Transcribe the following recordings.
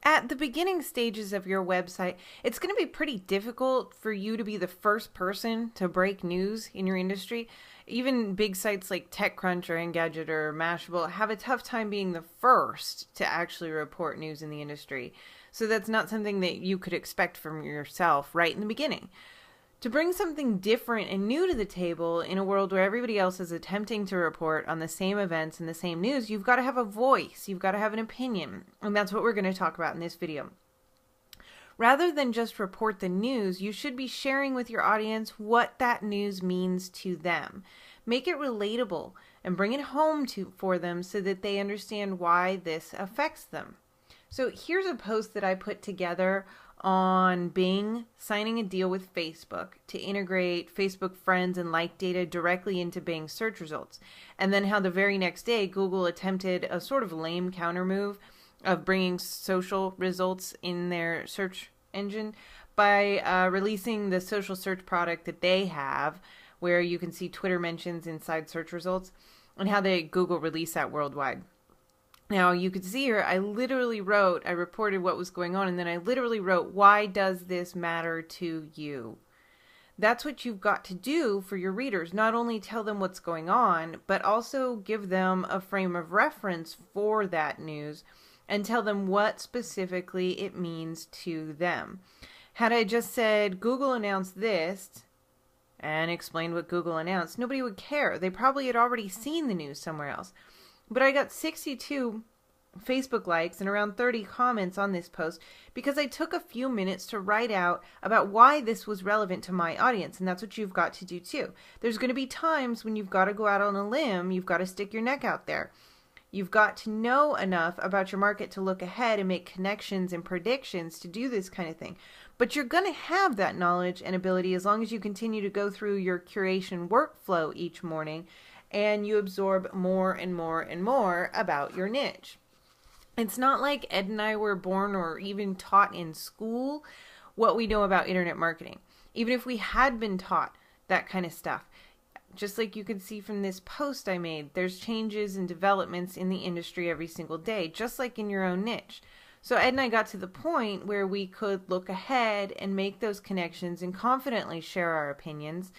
At the beginning stages of your website, it's going to be pretty difficult for you to be the first person to break news in your industry. Even big sites like TechCrunch or Engadget or Mashable have a tough time being the first to actually report news in the industry. So that's not something that you could expect from yourself right in the beginning. To bring something different and new to the table in a world where everybody else is attempting to report on the same events and the same news, you've got to have a voice, you've got to have an opinion, and that's what we're going to talk about in this video. Rather than just report the news, you should be sharing with your audience what that news means to them. Make it relatable and bring it home for them so that they understand why this affects them. So here's a post that I put together on Bing signing a deal with Facebook to integrate Facebook friends and like data directly into Bing search results. And then how the very next day, Google attempted a sort of lame counter move of bringing social results in their search engine by releasing the social search product that they have, where you can see Twitter mentions inside search results, and how Google released that worldwide. Now, you could see here, I reported what was going on, and then I literally wrote, why does this matter to you? That's what you've got to do for your readers. Not only tell them what's going on, but also give them a frame of reference for that news and tell them what specifically it means to them. Had I just said, Google announced this, and explained what Google announced, nobody would care. They probably had already seen the news somewhere else. But I got 62 Facebook likes and around 30 comments on this post because I took a few minutes to write out about why this was relevant to my audience, and that's what you've got to do too. There's going to be times when you've got to go out on a limb, you've got to stick your neck out there. You've got to know enough about your market to look ahead and make connections and predictions to do this kind of thing. But you're going to have that knowledge and ability as long as you continue to go through your curation workflow each morning and you absorb more and more and more about your niche. It's not like Ed and I were born or even taught in school what we know about internet marketing. Even if we had been taught that kind of stuff, just like you can see from this post I made, there's changes and developments in the industry every single day, just like in your own niche. So Ed and I got to the point where we could look ahead and make those connections and confidently share our opinions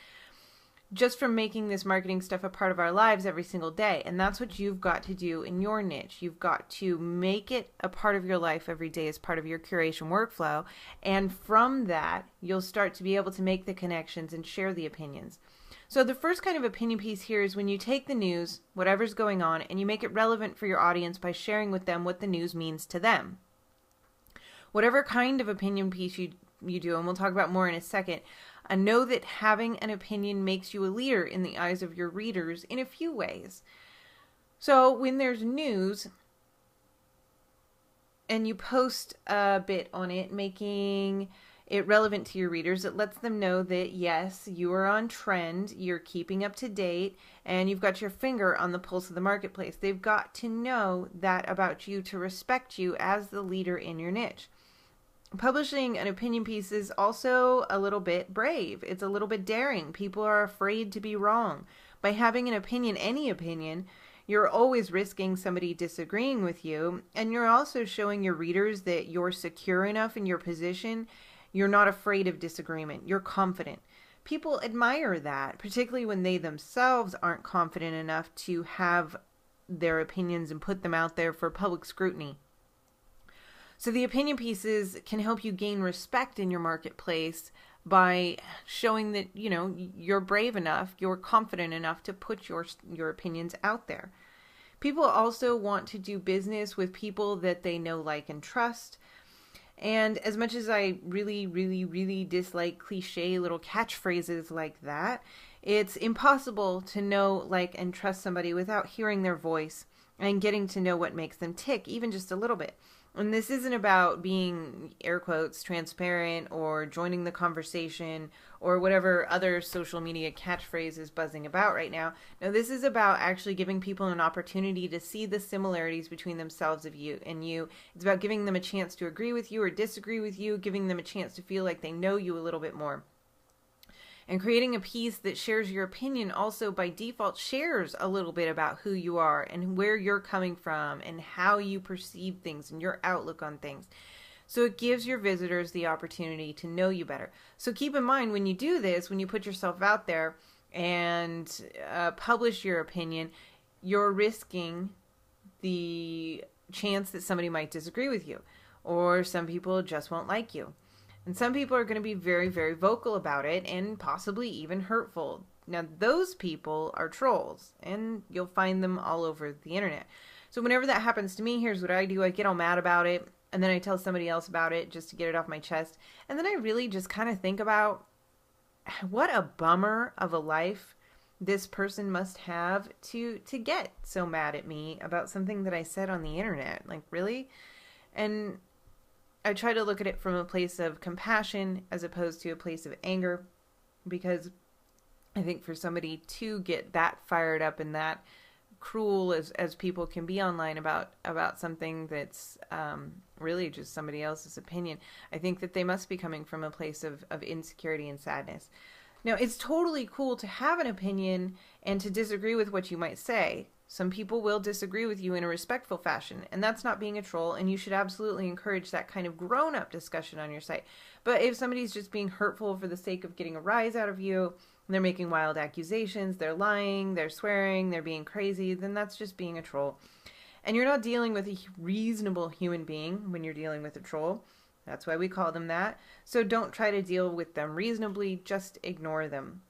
just from making this marketing stuff a part of our lives every single day. And that's what you've got to do in your niche. You've got to make it a part of your life every day as part of your curation workflow. And from that, you'll start to be able to make the connections and share the opinions. So the first kind of opinion piece here is when you take the news, whatever's going on, and you make it relevant for your audience by sharing with them what the news means to them. Whatever kind of opinion piece you do, and we'll talk about more in a second, know that having an opinion makes you a leader in the eyes of your readers in a few ways. So when there's news and you post a bit on it, making it relevant to your readers, it lets them know that yes, you are on trend, you're keeping up to date, and you've got your finger on the pulse of the marketplace. They've got to know that about you to respect you as the leader in your niche. Publishing an opinion piece is also a little bit brave. It's a little bit daring. People are afraid to be wrong. By having an opinion, any opinion, you're always risking somebody disagreeing with you, and you're also showing your readers that you're secure enough in your position. You're not afraid of disagreement. You're confident. People admire that, particularly when they themselves aren't confident enough to have their opinions and put them out there for public scrutiny. So the opinion pieces can help you gain respect in your marketplace by showing that, you know, you're brave enough, you're confident enough to put your opinions out there. People also want to do business with people that they know, like, and trust. And as much as I really dislike cliche little catchphrases like that, it's impossible to know, like, and trust somebody without hearing their voice and getting to know what makes them tick, even just a little bit. And this isn't about being, air quotes, transparent or joining the conversation or whatever other social media catchphrase is buzzing about right now. No, this is about actually giving people an opportunity to see the similarities between themselves and you. It's about giving them a chance to agree with you or disagree with you, giving them a chance to feel like they know you a little bit more. And creating a piece that shares your opinion also by default shares a little bit about who you are and where you're coming from and how you perceive things and your outlook on things. So it gives your visitors the opportunity to know you better. So keep in mind when you do this, when you put yourself out there and publish your opinion, you're risking the chance that somebody might disagree with you, or some people just won't like you. And some people are going to be very, very vocal about it and possibly even hurtful. Now, those people are trolls, and you'll find them all over the internet. So whenever that happens to me, here's what I do. I get all mad about it, and then I tell somebody else about it just to get it off my chest. And then I really just kind of think about what a bummer of a life this person must have to get so mad at me about something that I said on the internet. Like, really? And I try to look at it from a place of compassion as opposed to a place of anger, because I think for somebody to get that fired up and that cruel as people can be online about something that's really just somebody else's opinion, I think that they must be coming from a place of insecurity and sadness. Now, it's totally cool to have an opinion and to disagree with what you might say. Some people will disagree with you in a respectful fashion, and that's not being a troll, and you should absolutely encourage that kind of grown-up discussion on your site. But if somebody's just being hurtful for the sake of getting a rise out of you, they're making wild accusations, they're lying, they're swearing, they're being crazy, then that's just being a troll. And you're not dealing with a reasonable human being when you're dealing with a troll. That's why we call them that. So don't try to deal with them reasonably, just ignore them.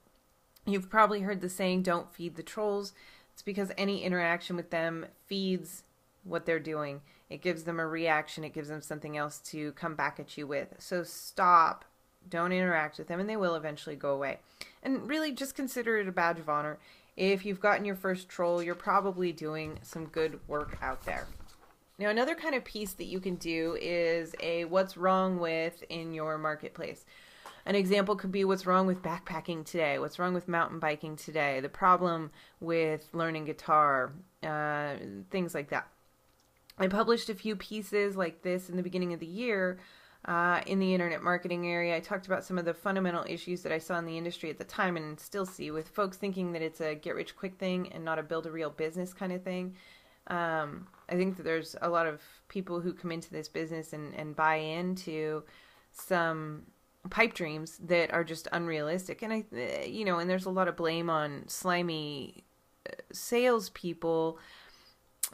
You've probably heard the saying, don't feed the trolls. It's because any interaction with them feeds what they're doing. It gives them a reaction. It gives them something else to come back at you with. So stop. Don't interact with them, and they will eventually go away. And really just consider it a badge of honor. If you've gotten your first troll, you're probably doing some good work out there. Now, another kind of piece that you can do is a what's wrong with in your marketplace. An example could be what's wrong with backpacking today, what's wrong with mountain biking today, the problem with learning guitar, things like that. I published a few pieces like this in the beginning of the year in the internet marketing area. I talked about some of the fundamental issues that I saw in the industry at the time and still see, with folks thinking that it's a get-rich-quick thing and not a build-a-real business kind of thing. I think that there's a lot of people who come into this business and buy into some pipe dreams that are just unrealistic. And and there's a lot of blame on slimy salespeople.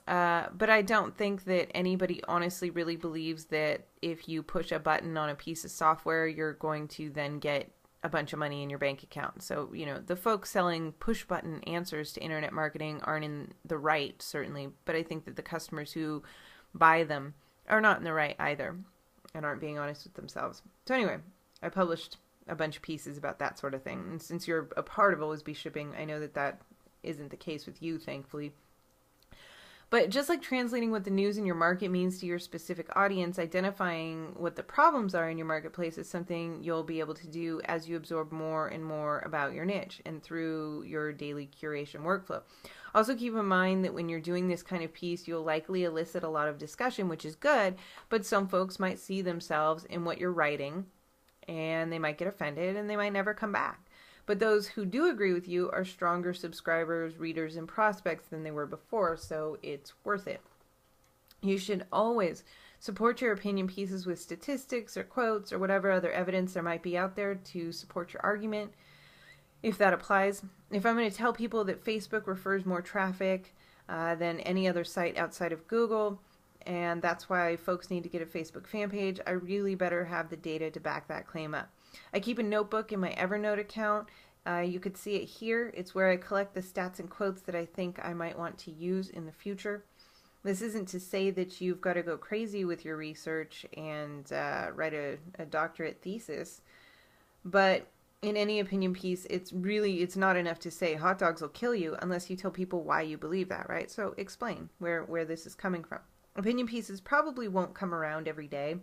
But I don't think that anybody honestly really believes that if you push a button on a piece of software, you're going to then get a bunch of money in your bank account. So, the folks selling push button answers to internet marketing aren't in the right, certainly. But I think that the customers who buy them are not in the right either and aren't being honest with themselves. So anyway, I published a bunch of pieces about that sort of thing. And since you're a part of Always Be Shipping, I know that isn't the case with you, thankfully. But just like translating what the news in your market means to your specific audience, identifying what the problems are in your marketplace is something you'll be able to do as you absorb more and more about your niche and through your daily curation workflow. Also keep in mind that when you're doing this kind of piece, you'll likely elicit a lot of discussion, which is good, but some folks might see themselves in what you're writing and they might get offended and they might never come back. But those who do agree with you are stronger subscribers, readers, and prospects than they were before, so it's worth it. You should always support your opinion pieces with statistics or quotes or whatever other evidence there might be out there to support your argument, if that applies. If I'm going to tell people that Facebook refers more traffic than any other site outside of Google, and that's why folks need to get a Facebook fan page, I really better have the data to back that claim up. I keep a notebook in my Evernote account. You could see it here. It's where I collect the stats and quotes that I think I might want to use in the future. This isn't to say that you've got to go crazy with your research and write a doctorate thesis, but in any opinion piece, it's not enough to say hot dogs will kill you unless you tell people why you believe that, right? So explain where this is coming from. Opinion pieces probably won't come around every day,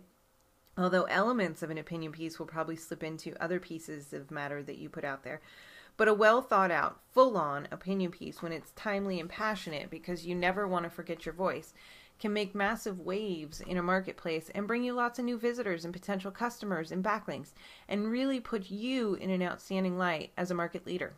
although elements of an opinion piece will probably slip into other pieces of matter that you put out there. But a well thought out, full-on opinion piece, when it's timely and passionate because you never want to forget your voice, can make massive waves in a marketplace and bring you lots of new visitors and potential customers and backlinks, and really put you in an outstanding light as a market leader.